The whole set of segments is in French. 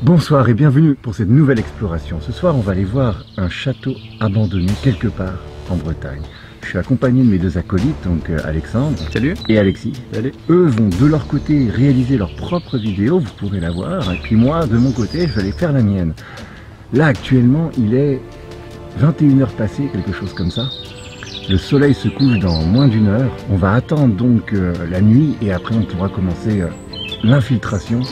Bonsoir et bienvenue pour cette nouvelle exploration. Ce soir, on va aller voir un château abandonné quelque part en Bretagne. Je suis accompagné de mes deux acolytes, donc Alexandre. Salut. Et Alexis. Salut. Eux vont de leur côté réaliser leur propre vidéo, vous pourrez la voir. Et puis moi, de mon côté, je vais aller faire la mienne. Là, actuellement, il est 21h passées, quelque chose comme ça. Le soleil se couche dans moins d'une heure. On va attendre donc la nuit et après on pourra commencer l'infiltration.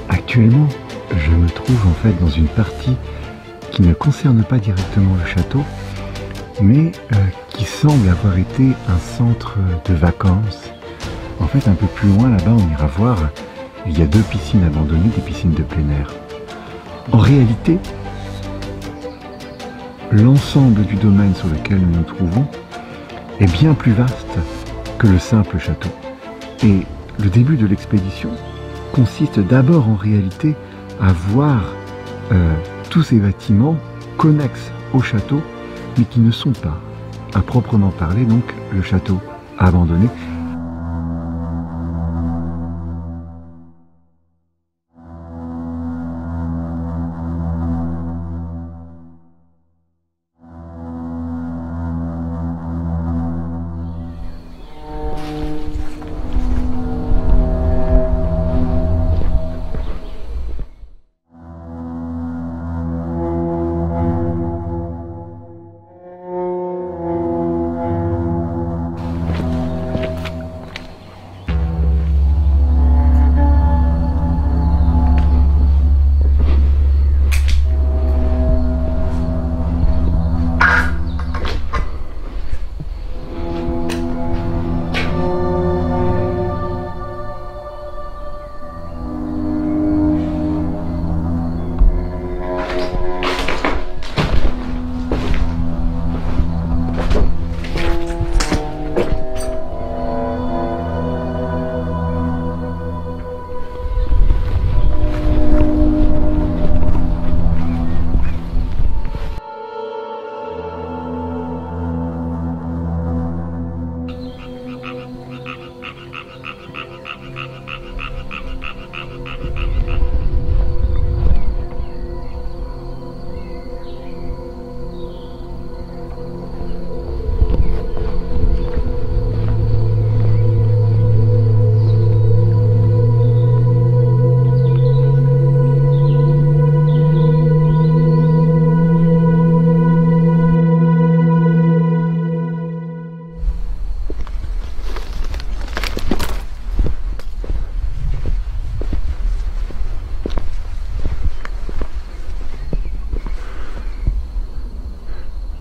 Actuellement, je me trouve en fait dans une partie qui ne concerne pas directement le château, mais qui semble avoir été un centre de vacances. En fait, un peu plus loin là-bas, on ira voir, il y a deux piscines abandonnées, des piscines de plein air. En réalité, l'ensemble du domaine sur lequel nous nous trouvons est bien plus vaste que le simple château. Et le début de l'expédition consiste d'abord en réalité à voir tous ces bâtiments connexes au château, mais qui ne sont pas, à proprement parler, donc le château abandonné.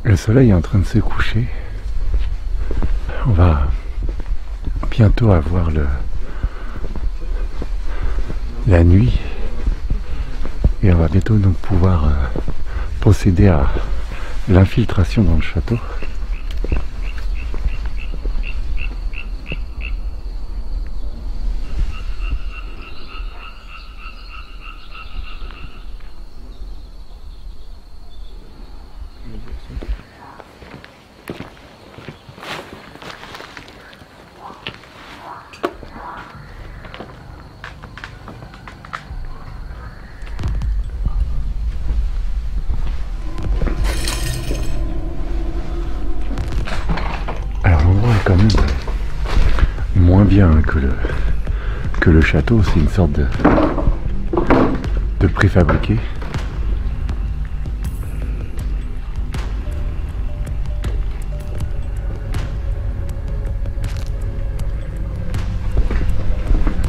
Le soleil est en train de se coucher. On va bientôt avoir la nuit et on va bientôt donc pouvoir procéder à l'infiltration dans le château. Quand même moins bien que le château, c'est une sorte de préfabriqué.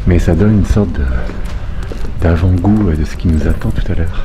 Mais ça donne une sorte d'avant-goût de ce qui nous attend tout à l'heure.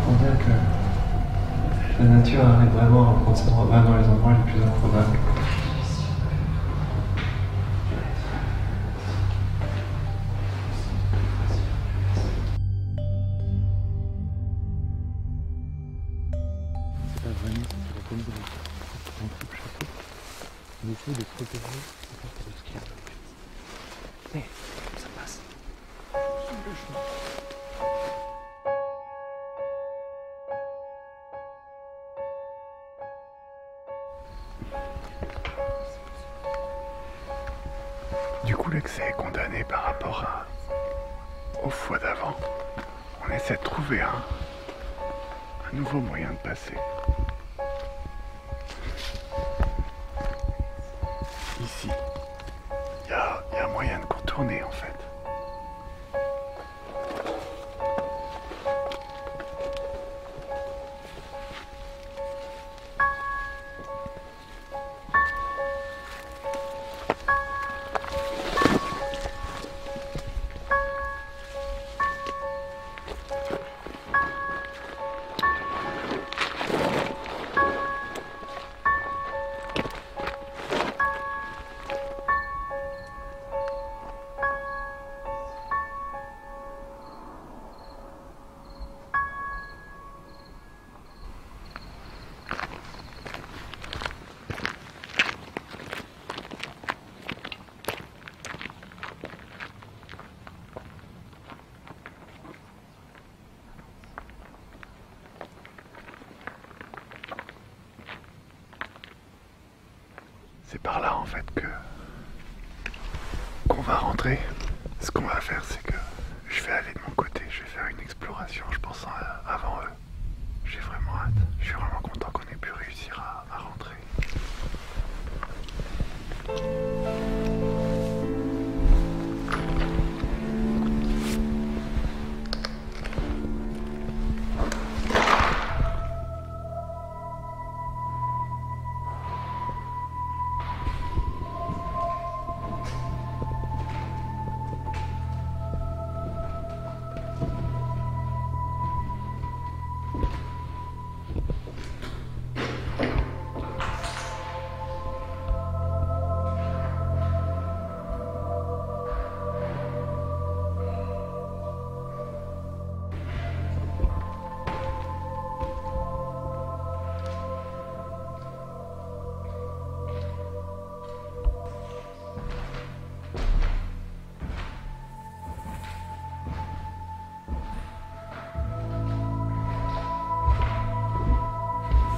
comprend bien que la nature arrive vraiment à prendre ses droits dans les endroits les plus improbables. C'est pas vraiment la bonne direction. On coupe château. On essaye de protéger ce qu'il y a. Mais ça passe. Le chemin. Du coup, l'excès est condamné par rapport aux fois d'avant. On essaie de trouver un nouveau moyen de passer. Ici, il y a moyen de contourner en fait. C'est par là en fait qu'on va rentrer. Ce qu'on va faire, c'est que je vais aller de mon côté, je vais faire une exploration, je pense avant eux. J'ai vraiment hâte, je suis vraiment content qu'on ait pu réussir à rentrer.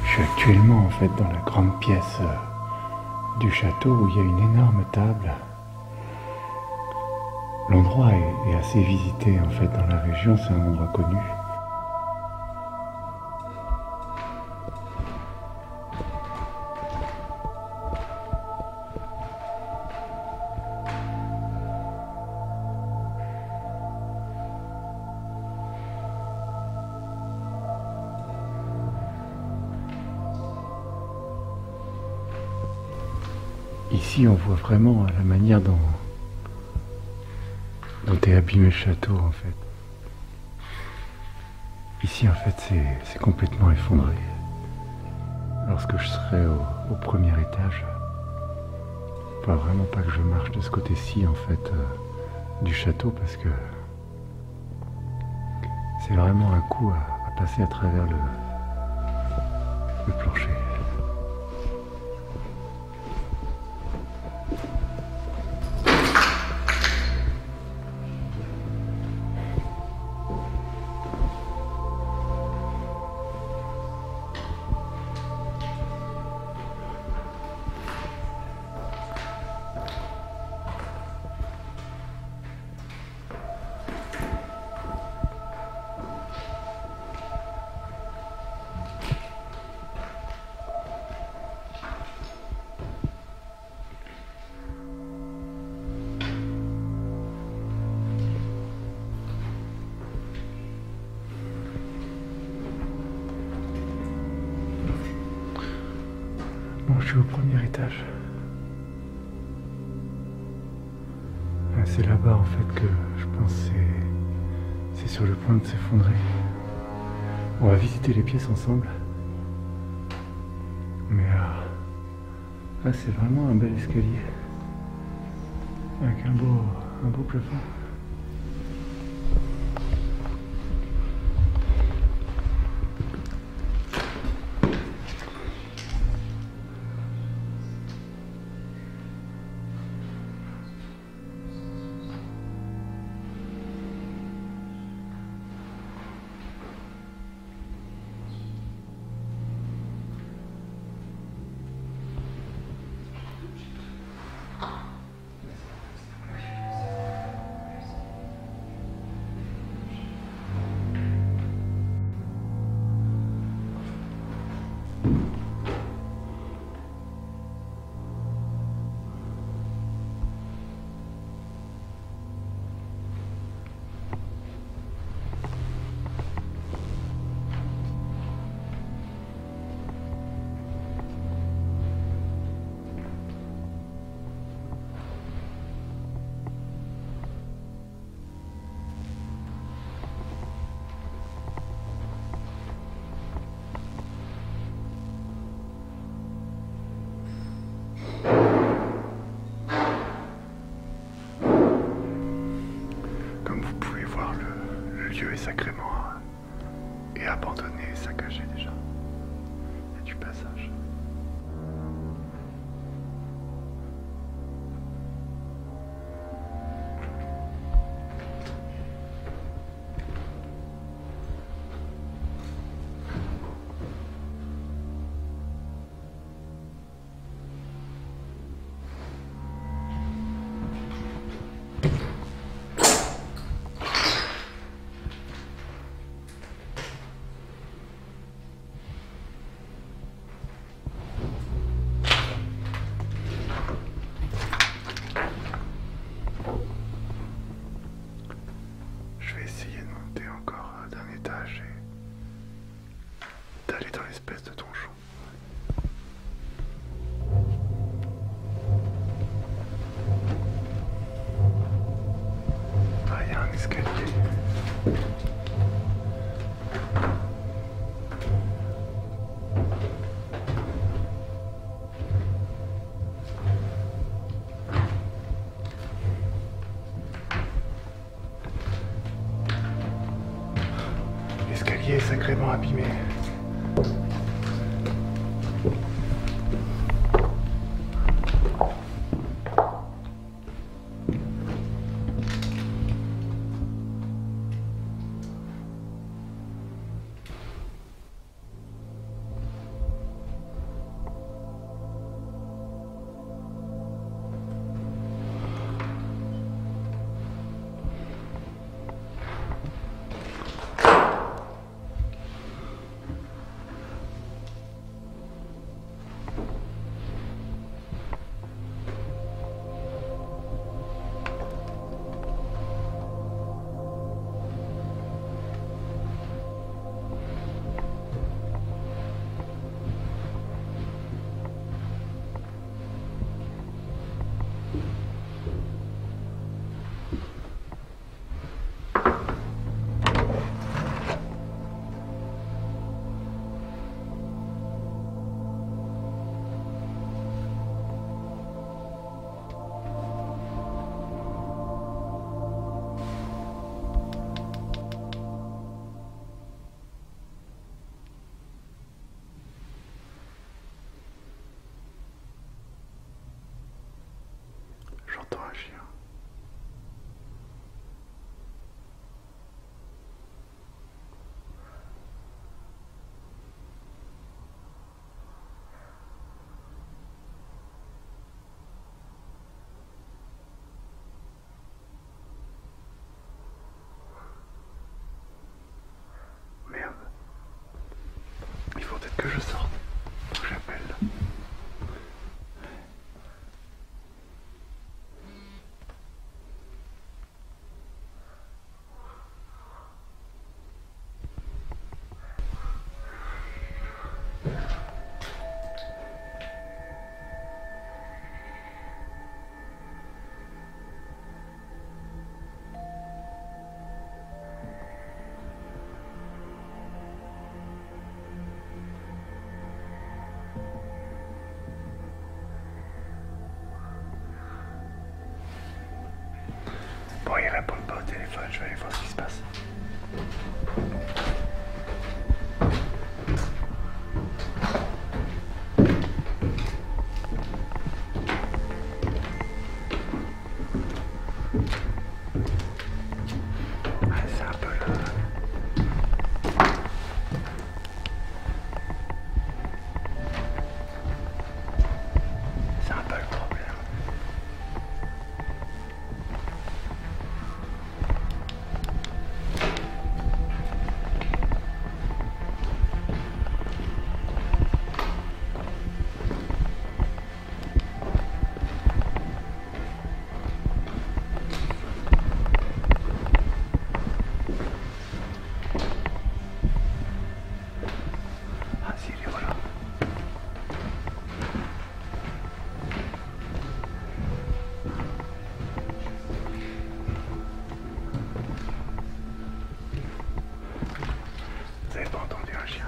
Je suis actuellement en fait dans la grande pièce du château où il y a une énorme table. L'endroit est assez visité en fait dans la région, c'est un endroit connu. Ici, on voit vraiment la manière dont est abîmé le château, en fait. Ici, en fait, c'est complètement effondré. Lorsque je serai au premier étage, il ne faut vraiment pas que je marche de ce côté-ci, en fait, du château, parce que c'est vraiment un coup à passer à travers le plancher. Bon, je suis au premier étage. C'est là-bas en fait que je pense c'est sur le point de s'effondrer. On va visiter les pièces ensemble. Mais là, c'est vraiment un bel escalier. Avec un beau plafond. Comme vous pouvez voir, le lieu est sacrément et abandonné et saccagé déjà. Il y a du passage. Je vais essayer de monter encore d'un étage et d'aller dans l'espèce de donjon. Ah, il y a un escalier. L'escalier est sacrément abîmé. J'entends un chien. Merde. Il faut peut-être que je sorte. Faut que j'appelle. je vais aller voir ce qui se passe. C'est un peu le... C'est un peu le problème. Ah si, les voilà. Vous avez pas entendu un chien?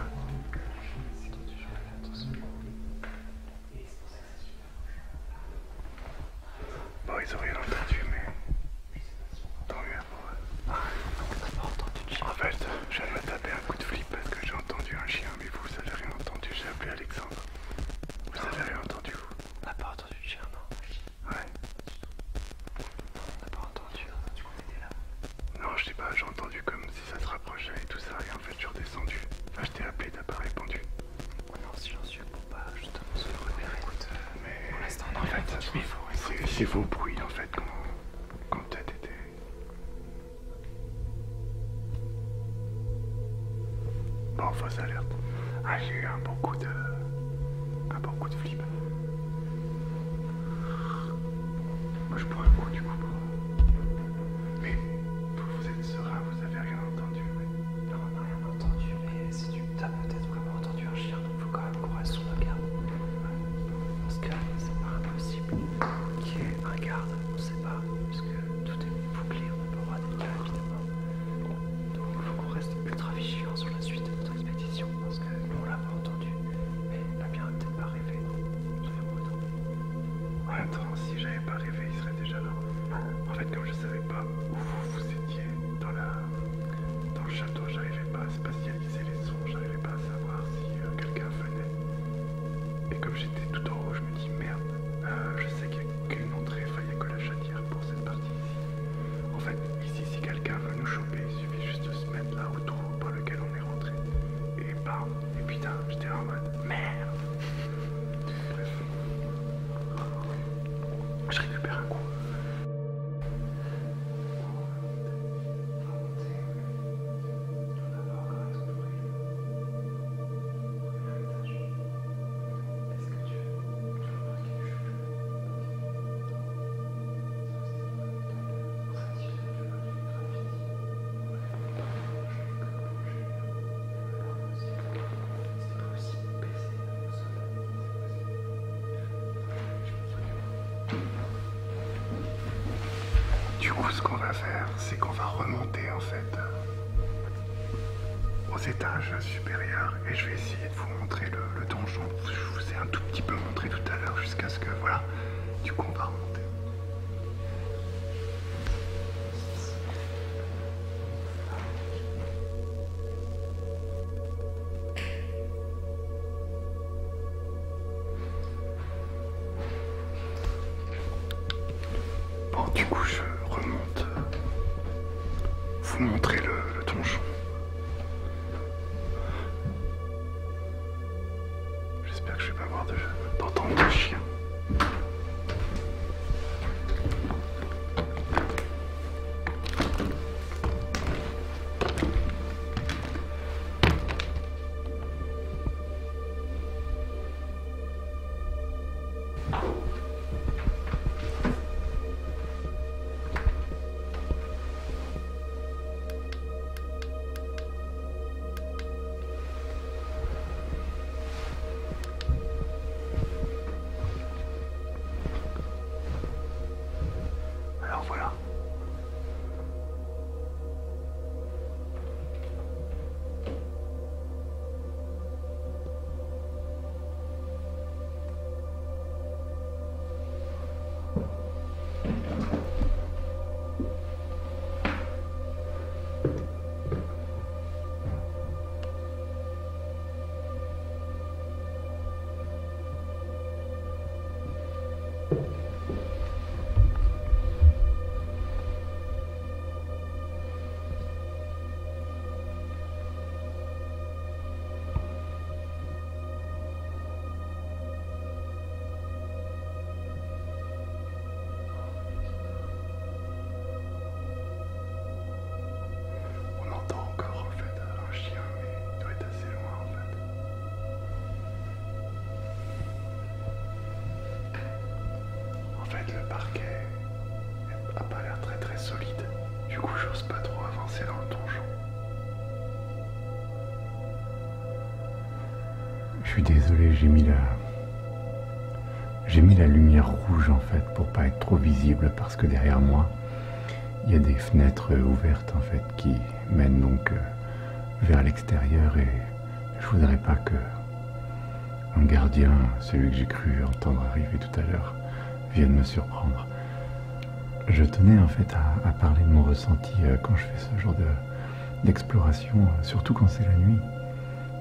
Bon, ils ont rien entendu, mais tant mieux pour eux. En fait, je viens de me taper un coup de flip parce que j'ai entendu un chien, mais vous avez rien entendu. J'ai appelé Alexandre. Vous avez rien entendu, vous? On n'a pas entendu de chien, non? Ouais. On n'a pas entendu. Tu qu'on était là? Non, je sais pas, j'ai entendu comme si ça se rapprochait et tout ça, et en fait, je suis redescendu. Enfin, je t'ai appelé, t'as pas répondu. On est en silencieux pour pas justement se repérer. Écoute, Mais pour l'instant, on en n'a rien fait, entendu. c'est vos bruits, en fait, quand peut-être été. Bon, fausse alerte. Ah, j'ai eu un bon coup de flip. Moi, je prends un coup du coup. Mais vous êtes serein, vous avez rien entendu. Non, on n'a rien entendu, mais si tu as peut-être vraiment entendu un chien, donc il faut quand même qu'on reste sur nos gardes. Parce que c'est pas impossible qu'il y ait un garde, on sait pas, puisque tout est bouclé, on n'a pas le droit d'être là évidemment. Donc il faut qu'on reste ultra vigilant sur la suite de notre expédition, parce que nous on l'a pas entendu, mais la bien a peut-être pas rêvé, soyons prudents. En même temps, si j'avais pas rêvé, il serait déjà là. En fait, comme je savais pas où vous étiez dans le château, j'arrivais pas à spatialiser les sons, j'arrivais pas à savoir si quelqu'un venait. Et comme j'étais tout en haut, je me dis merde, je sais qu'il n'y a qu'une entrée, enfin il n'y a que la chatière pour cette partie ici. En fait, ici, si quelqu'un veut nous choper, il suffit juste de se mettre là au trou par lequel on est rentré. Et bam, et putain, j'étais en mode merde. Bref. Je récupère un coup. Du coup, ce qu'on va faire, c'est qu'on va remonter en fait aux étages supérieurs et je vais essayer de vous montrer le donjon. Je vous ai un tout petit peu montré tout à l'heure jusqu'à ce que, voilà, du coup on va remonter. Bon, du coup, je remonte vous montrer le donjon. J'espère que je vais pas avoir d'entendre de chien. fait, le parquet a pas l'air très très solide. Du coup, j'ose pas trop avancer dans le donjon. Je suis désolé, j'ai mis la lumière rouge en fait pour pas être trop visible parce que derrière moi il y a des fenêtres ouvertes en fait qui mènent donc vers l'extérieur et je voudrais pas que un gardien, celui que j'ai cru entendre arriver tout à l'heure, vienne me surprendre. Je tenais en fait à parler de mon ressenti quand je fais ce genre d'exploration, surtout quand c'est la nuit,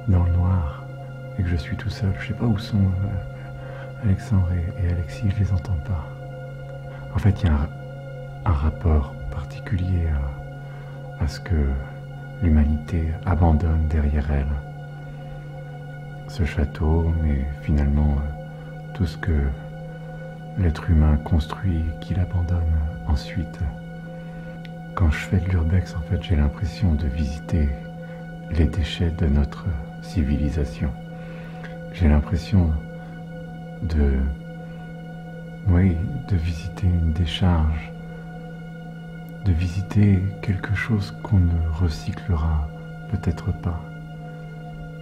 dans le noir, et que je suis tout seul. Je sais pas où sont Alexandre et Alexis, je les entends pas. En fait, il y a un rapport particulier à ce que l'humanité abandonne derrière elle. Ce château, mais finalement tout ce que l'être humain construit, qu'il abandonne ensuite. Quand je fais de l'urbex, en fait, j'ai l'impression de visiter les déchets de notre civilisation. J'ai l'impression de visiter une décharge, de visiter quelque chose qu'on ne recyclera peut-être pas.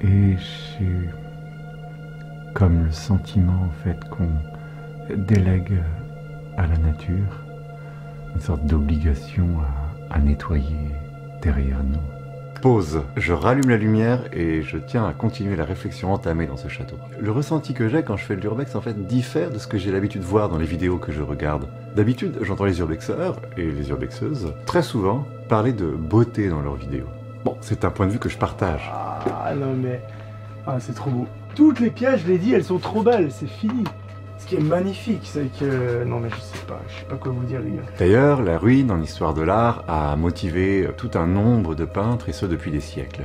Et j'ai comme le sentiment en fait qu'on délègue à la nature une sorte d'obligation à nettoyer derrière nous. Pause. Je rallume la lumière et je tiens à continuer la réflexion entamée dans ce château. Le ressenti que j'ai quand je fais de l'urbex en fait diffère de ce que j'ai l'habitude de voir dans les vidéos que je regarde. D'habitude, j'entends les urbexeurs et les urbexeuses très souvent parler de beauté dans leurs vidéos. Bon, c'est un point de vue que je partage. Ah non mais... Ah c'est trop beau. Toutes les pièces, je l'ai dit, elles sont trop belles, c'est fini. Ce qui est magnifique, c'est que... Non mais je sais pas quoi vous dire les gars. D'ailleurs, la ruine en histoire de l'art a motivé tout un nombre de peintres et ce depuis des siècles.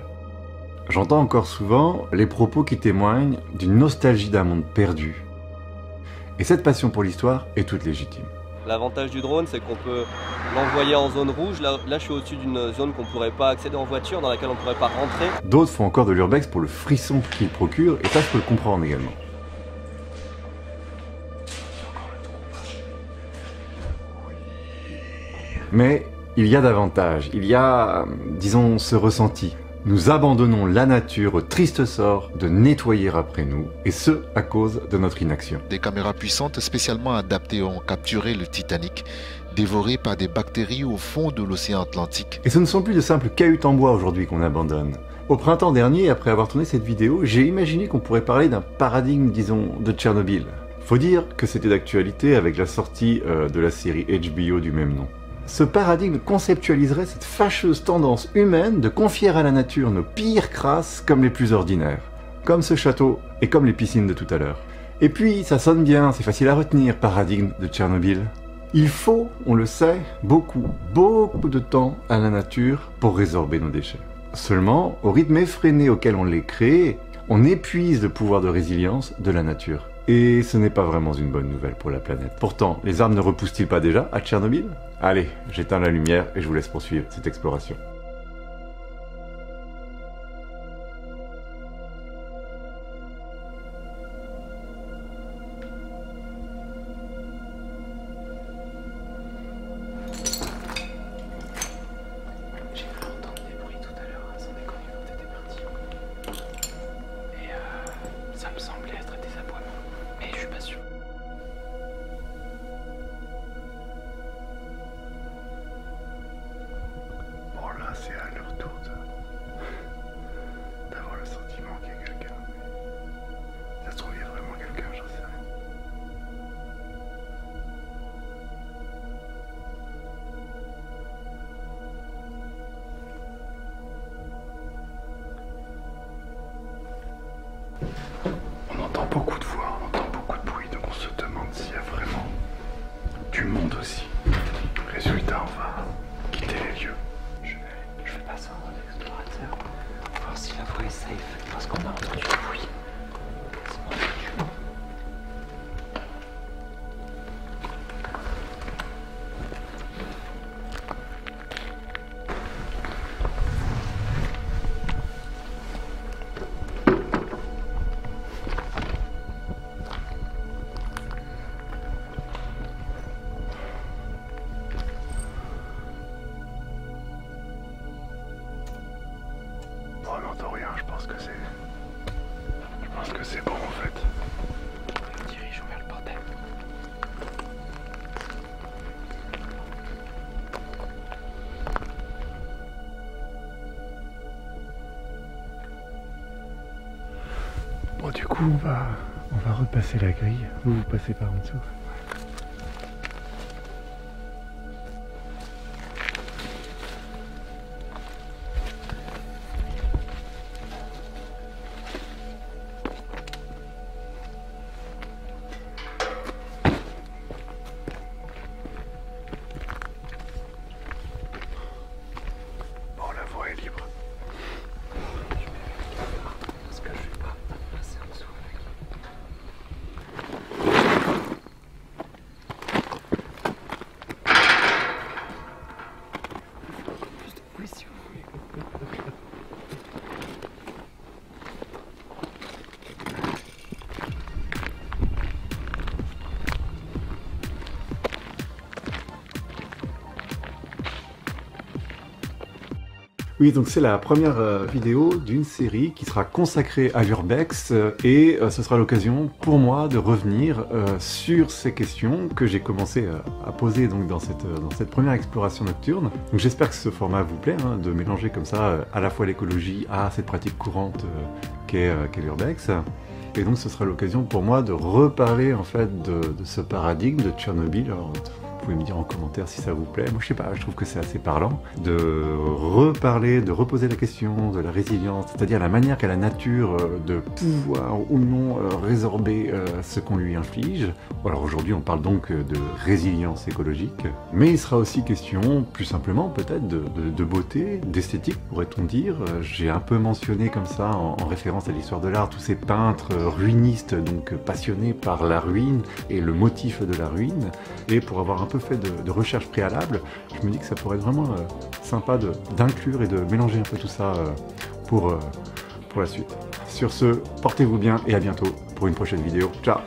J'entends encore souvent les propos qui témoignent d'une nostalgie d'un monde perdu. Et cette passion pour l'histoire est toute légitime. L'avantage du drone, c'est qu'on peut l'envoyer en zone rouge. Là, je suis au-dessus d'une zone qu'on ne pourrait pas accéder en voiture, dans laquelle on ne pourrait pas rentrer. D'autres font encore de l'urbex pour le frisson qu'il procure, et ça, je peux le comprendre également. Mais il y a davantage. Il y a, disons, ce ressenti. Nous abandonnons la nature au triste sort de nettoyer après nous, et ce, à cause de notre inaction. Des caméras puissantes spécialement adaptées ont capturé le Titanic, dévoré par des bactéries au fond de l'océan Atlantique. Et ce ne sont plus de simples cahutes en bois aujourd'hui qu'on abandonne. Au printemps dernier, après avoir tourné cette vidéo, j'ai imaginé qu'on pourrait parler d'un paradigme, disons, de Tchernobyl. Faut dire que c'était d'actualité avec la sortie de la série HBO du même nom. Ce paradigme conceptualiserait cette fâcheuse tendance humaine de confier à la nature nos pires crasses comme les plus ordinaires. Comme ce château et comme les piscines de tout à l'heure. Et puis, ça sonne bien, c'est facile à retenir, paradigme de Tchernobyl. Il faut, on le sait, beaucoup de temps à la nature pour résorber nos déchets. Seulement, au rythme effréné auquel on les crée, on épuise le pouvoir de résilience de la nature. Et ce n'est pas vraiment une bonne nouvelle pour la planète. Pourtant, les arbres ne repoussent-ils pas déjà à Tchernobyl ? Allez, j'éteins la lumière et je vous laisse poursuivre cette exploration. J'ai cru entendre des bruits tout à l'heure, sans déconner quand t'étais parti. Et ça me semblait être des aboiements, mais je suis pas sûr. Bon là, c'est à leur tour d'avoir le sentiment qu'il y a quelqu'un. Ça se trouve, il y a vraiment quelqu'un, j'en sais rien. On entend beaucoup de voix, on entend beaucoup de bruit, donc on se demande s'il y a vraiment du monde aussi. Résultat, on va quitter les lieux. Je vais passer en mode explorateur, voir si la voie est safe, parce qu'on a entendu du bruit. C'est bon, je... pense que c'est bon en fait. Dirigeons vers le portail. Bon, du coup, on va repasser la grille. Vous passez par en dessous. Bon, la voie est libre. Parce que je vais pas passer en dessous avec. Oui, si vous voulez. Oui, donc c'est la première vidéo d'une série qui sera consacrée à l'urbex et ce sera l'occasion pour moi de revenir sur ces questions que j'ai commencé à poser donc, dans cette première exploration nocturne. Donc j'espère que ce format vous plaît, hein, de mélanger comme ça à la fois l'écologie à cette pratique courante qu'est l'urbex. Et donc ce sera l'occasion pour moi de reparler en fait de ce paradigme de Tchernobyl. Alors, vous pouvez me dire en commentaire si ça vous plaît. Moi, je sais pas, je trouve que c'est assez parlant de reparler, de reposer la question de la résilience, c'est-à-dire la manière qu'a la nature de pouvoir ou non résorber ce qu'on lui inflige. Alors aujourd'hui, on parle donc de résilience écologique, mais il sera aussi question, plus simplement peut-être, de beauté, d'esthétique, pourrait-on dire. J'ai un peu mentionné comme ça, en référence à l'histoire de l'art, tous ces peintres ruinistes, donc passionnés par la ruine et le motif de la ruine, et pour avoir un peu fait de recherche préalable, je me dis que ça pourrait être vraiment sympa d'inclure et de mélanger un peu tout ça pour la suite. Sur ce, portez-vous bien et à bientôt pour une prochaine vidéo. Ciao!